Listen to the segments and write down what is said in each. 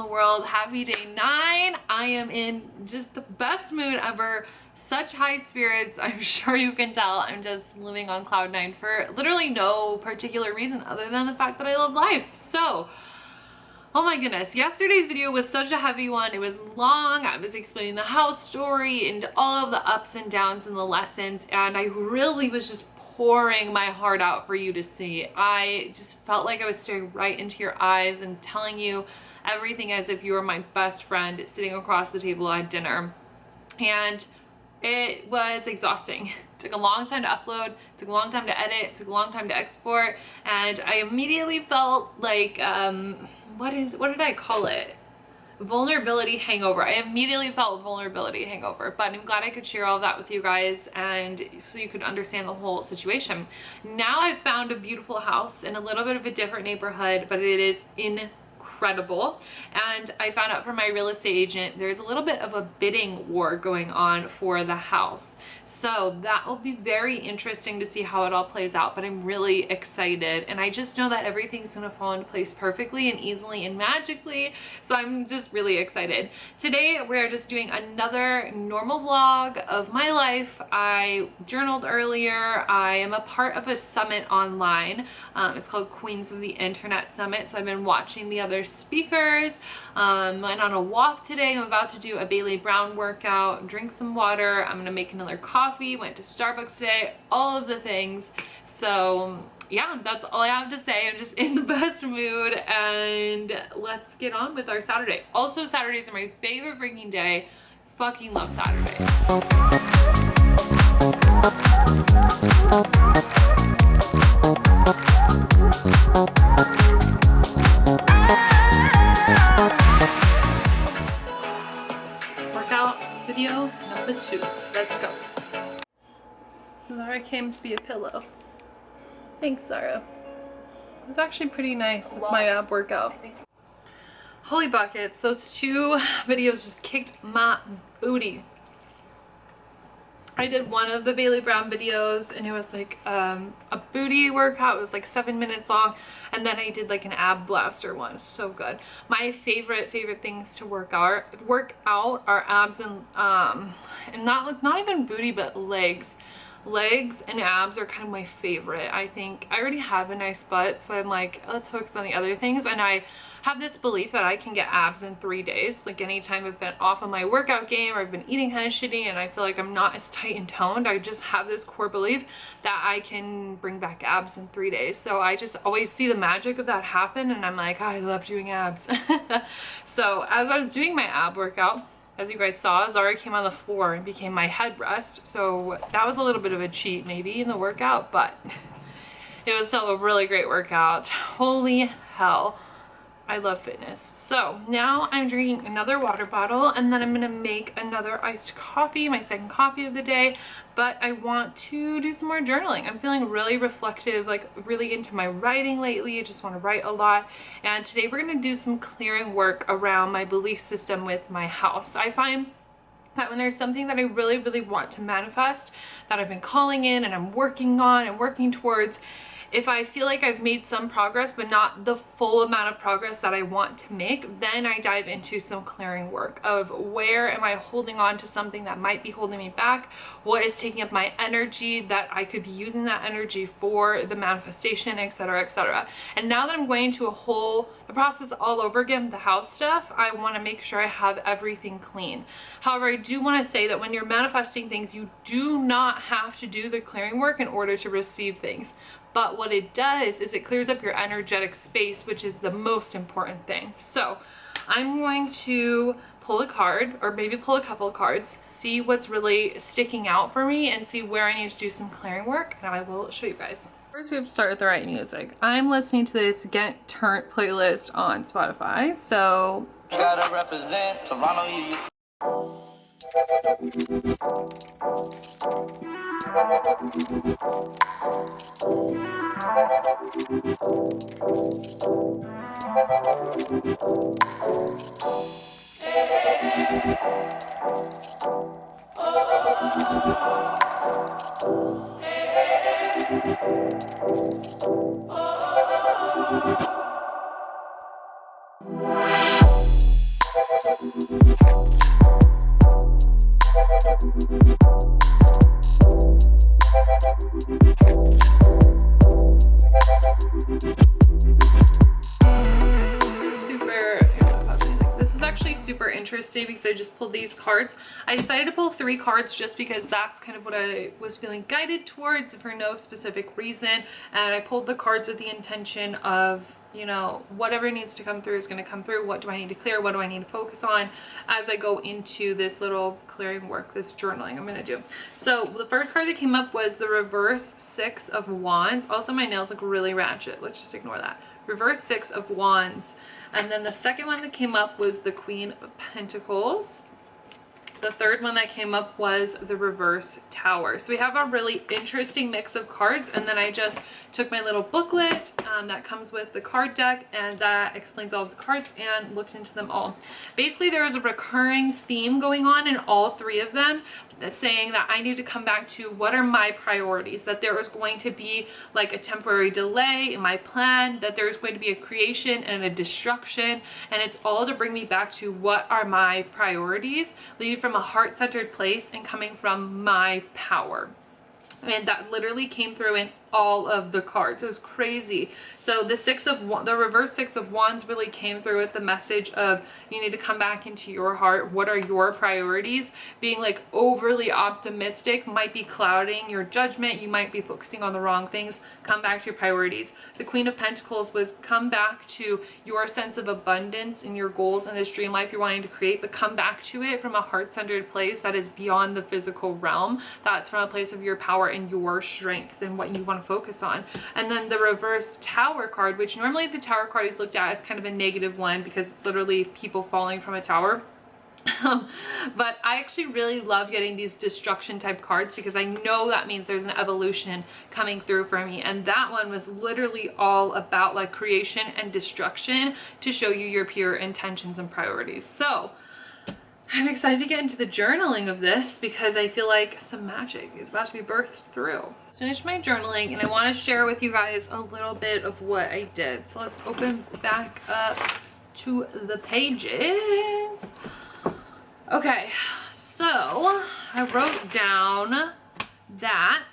the world. Happy day 9. I am in just the best mood ever. Such high spirits. I'm sure you can tell. I'm just living on cloud 9 for literally no particular reason other than the fact that I love life. So, oh my goodness, yesterday's video was such a heavy one. It was long. I was explaining the house story and all of the ups and downs and the lessons, and I really was just pouring my heart out for you to see. I just felt like I was staring right into your eyes and telling you everything as if you were my best friend sitting across the table at dinner. And it was exhausting. It took a long time to upload, it took a long time to edit, it took a long time to export, and I immediately felt like, what did I call it? Vulnerability hangover. I immediately felt vulnerability hangover, but I'm glad I could share all of that with you guys and so you could understand the whole situation. Now I've found a beautiful house in a little bit of a different neighborhood, but it is incredible. And I found out from my real estate agent there's a little bit of a bidding war going on for the house. So that will be very interesting to see how it all plays out, but I'm really excited. And I just know that everything's gonna fall into place perfectly and easily and magically. So I'm just really excited. Today we're just doing another normal vlog of my life. I journaled earlier. I am a part of a summit online. It's called Queens of the Internet Summit. So I've been watching the other speakers. Went on a walk today. I'm about to do a Bailey Brown workout, drink some water. I'm gonna make another coffee. Went to Starbucks today, all of the things. So yeah, that's all I have to say. I'm just in the best mood, and let's get on with our Saturday. Also, Saturdays are my favorite freaking day. Fucking love Saturday. Video number 2. Let's go. Zara came to be a pillow. Thanks, Zara. It was actually pretty nice with my ab workout. Holy buckets, those 2 videos just kicked my booty. I did one of the Bailey Brown videos and it was like a booty workout. It was like 7 minutes long, and then I did like an ab blaster one. So good. My favorite things to work out are abs and not even booty, but legs and abs are kind of my favorite. I think I already have a nice butt, so I'm like, let's focus on the other things. And I have this belief that I can get abs in 3 days. Like anytime I've been off of my workout game or I've been eating kind of shitty and I feel like I'm not as tight and toned, I just have this core belief that I can bring back abs in 3 days. So I just always see the magic of that happen, and I'm like, oh, I love doing abs. So as I was doing my ab workout, as you guys saw, Zara came on the floor and became my headrest. So that was a little bit of a cheat maybe in the workout, but it was still a really great workout. Holy hell. I love fitness. So now I'm drinking another water bottle, and then I'm gonna make another iced coffee, my second coffee of the day. But I want to do some more journaling. I'm feeling really reflective, like really into my writing lately. I just want to write a lot. And today we're gonna do some clearing work around my belief system with my house. I find that when there's something that I really want to manifest, that I've been calling in and I'm working on and working towards, if I feel like I've made some progress but not the full amount of progress that I want to make, then I dive into some clearing work of where am I holding on to something that might be holding me back, what is taking up my energy that I could be using that energy for the manifestation, etc, etc. And now that I'm going to the process all over again, the house stuff, I want to make sure I have everything clean. However, I do want to say that when you're manifesting things, you do not have to do the clearing work in order to receive things. But what it does is it clears up your energetic space, which is the most important thing. So I'm going to pull a card, or maybe pull a couple of cards, see what's really sticking out for me and see where I need to do some clearing work, and I will show you guys. First we have to start with the right music. I'm listening to this Get Turnt playlist on Spotify, so gotta represent Toronto. Super interesting because I just pulled these cards. I decided to pull 3 cards just because that's kind of what I was feeling guided towards for no specific reason, and I pulled the cards with the intention of, you know, whatever needs to come through is going to come through. What do I need to clear? What do I need to focus on as I go into this little clearing work, this journaling I'm going to do. So the first card that came up was the reverse 6 of Wands. Also, my nails look really ratchet. Let's just ignore that. Reverse 6 of Wands. And then the second one that came up was the Queen of Pentacles. The third one that came up was the reverse Tower. So we have a really interesting mix of cards, and then I just took my little booklet that comes with the card deck, and that explains all of the cards, and looked into them all. Basically, there was a recurring theme going on in all 3 of them, that's saying that I need to come back to what are my priorities, that there was going to be like a temporary delay in my plan, that there's going to be a creation and a destruction, and it's all to bring me back to what are my priorities, leading from a heart-centered place and coming from my power. And that literally came through in all of the cards. It was crazy. So the reverse 6 of Wands really came through with the message of you need to come back into your heart. What are your priorities? Being like overly optimistic might be clouding your judgment. You might be focusing on the wrong things. Come back to your priorities. The Queen of Pentacles was come back to your sense of abundance and your goals and this dream life you're wanting to create, but come back to it from a heart-centered place that is beyond the physical realm. That's from a place of your power and your strength and what you want to focus on. And then the reverse Tower card, which normally the Tower card is looked at as kind of a negative one because it's literally people falling from a tower. But I actually really love getting these destruction type cards because I know that means there's an evolution coming through for me, and that one was literally all about like creation and destruction to show you your pure intentions and priorities. So I'm excited to get into the journaling of this because I feel like some magic is about to be birthed through. Let's finish my journaling, and I want to share with you guys a little bit of what I did. So let's open back up to the pages. Okay, so I wrote down that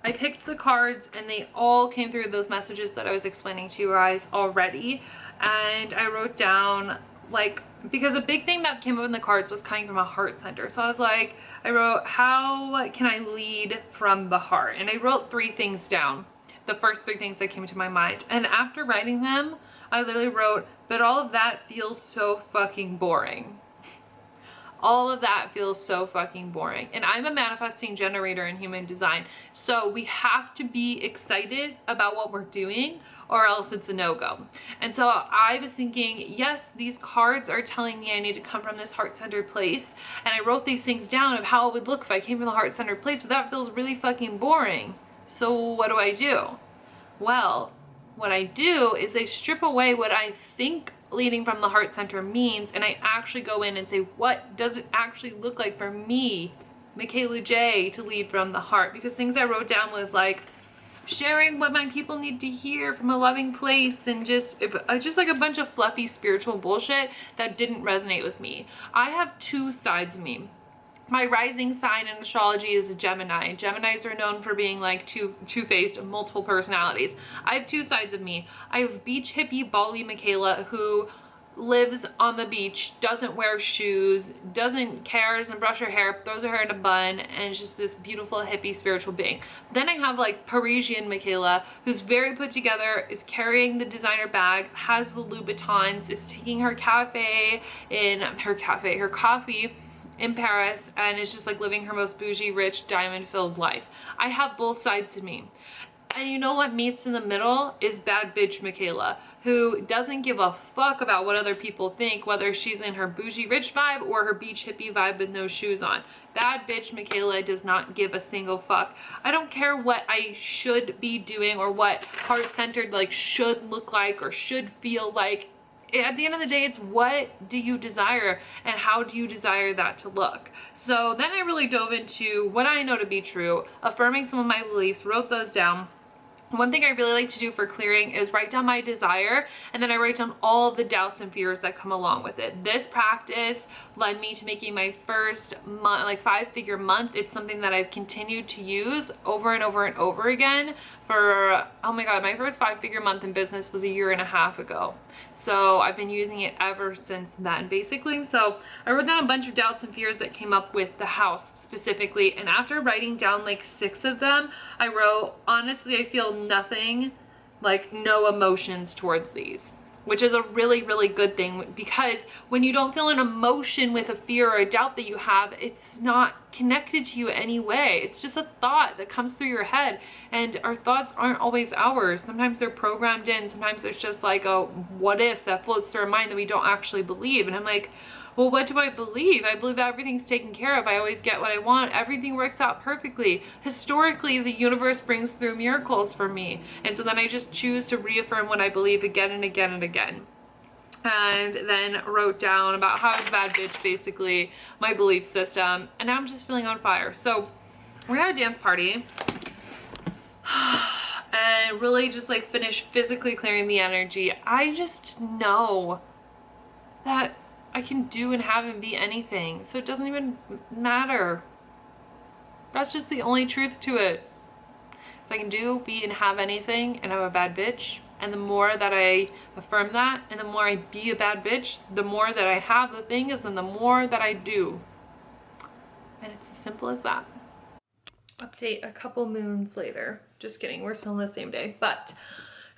I picked the cards and they all came through those messages that I was explaining to you guys already. And I wrote down, like, because a big thing that came up in the cards was coming from a heart center. So I was like, I wrote, how can I lead from the heart? And I wrote 3 things down, the first 3 things that came to my mind. And after writing them, I literally wrote, but all of that feels so fucking boring. All of that feels so fucking boring. And I'm a manifesting generator in human design. So we have to be excited about what we're doing or else it's a no-go. And so I was thinking, yes, these cards are telling me I need to come from this heart-centered place. And I wrote these things down of how it would look if I came from the heart-centered place, but that feels really fucking boring. So what do? Well, what I do is I strip away what I think leading from the heart center means, and I actually go in and say, what does it actually look like for me, Michaela J, to lead from the heart? Because things I wrote down was like sharing what my people need to hear from a loving place, and just like a bunch of fluffy spiritual bullshit that didn't resonate with me. I have 2 sides of me. My rising sign in astrology is a Gemini. Geminis are known for being like two-faced, multiple personalities. I have 2 sides of me. I have beach hippie Bali Michaela, who lives on the beach, doesn't wear shoes, doesn't care, doesn't brush her hair, throws her hair in a bun, and is just this beautiful hippie spiritual being. Then I have like Parisian Michaela, who's very put together, is carrying the designer bags, has the Louboutins, is taking her coffee in Paris, and is just like living her most bougie, rich, diamond-filled life. I have both sides to me. And you know what meets in the middle is bad bitch Michaela, who doesn't give a fuck about what other people think, whether she's in her bougie rich vibe or her beach hippie vibe with no shoes on. Bad bitch Michaela does not give a single fuck. I don't care what I should be doing or what heart-centered like should look like or should feel like. At the end of the day, it's what do you desire and how do you desire that to look? So then I really dove into what I know to be true, affirming some of my beliefs, wrote those down, One thing I really like to do for clearing is write down my desire, and then I write down all the doubts and fears that come along with it. This practice led me to making my first month, like 5-figure month. It's something that I've continued to use over and over and over again for, oh my God, my first 5-figure month in business was 1.5 years ago. So I've been using it ever since then, basically. So I wrote down a bunch of doubts and fears that came up with the house specifically. And after writing down like 6 of them, I wrote, honestly, I feel nothing, like no emotions towards these, which is a really, really good thing, because when you don't feel an emotion with a fear or a doubt that you have, it's not connected to you anyway. It's just a thought that comes through your head, and our thoughts aren't always ours. Sometimes they're programmed in. Sometimes there's just like a what if that floats through our mind that we don't actually believe. And I'm like, well, what do I believe? I believe that everything's taken care of. I always get what I want. Everything works out perfectly. Historically, the universe brings through miracles for me. And so then I just choose to reaffirm what I believe again and again and again. And then wrote down about how I was a bad bitch, basically, my belief system. And now I'm just feeling on fire. So we're gonna have a dance party. And really just like finish physically clearing the energy. I just know that I can do and have and be anything, so it doesn't even matter. That's just the only truth to it. So I can do, be, and have anything, and I'm a bad bitch. And the more that I affirm that, and the more I be a bad bitch, the more that I have the things, and the more that I do. And it's as simple as that. Update a couple moons later. Just kidding, we're still on the same day. But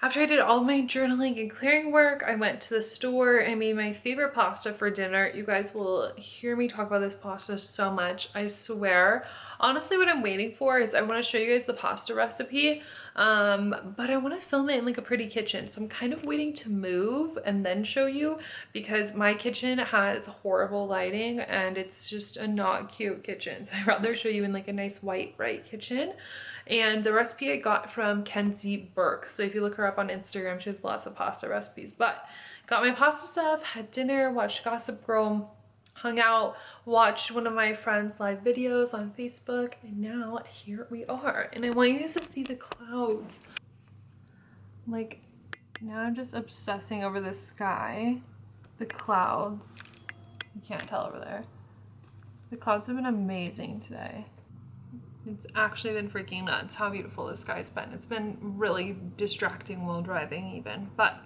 after I did all my journaling and clearing work, I went to the store and made my favorite pasta for dinner. You guys will hear me talk about this pasta so much, I swear. Honestly, what I'm waiting for is I want to show you guys the pasta recipe, but I want to film it in like a pretty kitchen. So I'm kind of waiting to move and then show you, because my kitchen has horrible lighting and it's just a not cute kitchen. So I'd rather show you in like a nice white, bright kitchen. And the recipe I got from Kenzie Burke. So if you look her up on Instagram, she has lots of pasta recipes. But got my pasta stuff, had dinner, watched Gossip Girl, hung out, watched one of my friends' live videos on Facebook, and now here we are. And I want you guys to see the clouds. Like, now I'm just obsessing over the sky, the clouds. You can't tell over there. The clouds have been amazing today. It's actually been freaking nuts how beautiful the sky's been. It's been really distracting while driving even. But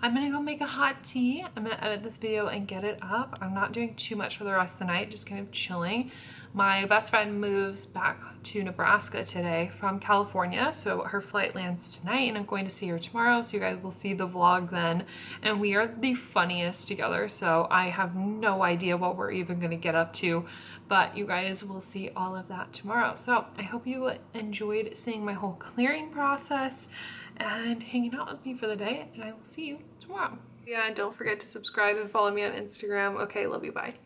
I'm gonna go make a hot tea. I'm gonna edit this video and get it up. I'm not doing too much for the rest of the night, just kind of chilling. My best friend moves back to Nebraska today from California, so her flight lands tonight and I'm going to see her tomorrow, so you guys will see the vlog then. And we are the funniest together, so I have no idea what we're even gonna get up to, but you guys will see all of that tomorrow. So I hope you enjoyed seeing my whole clearing process and hanging out with me for the day, and I will see you tomorrow. Yeah, and don't forget to subscribe and follow me on Instagram. Okay, love you, bye.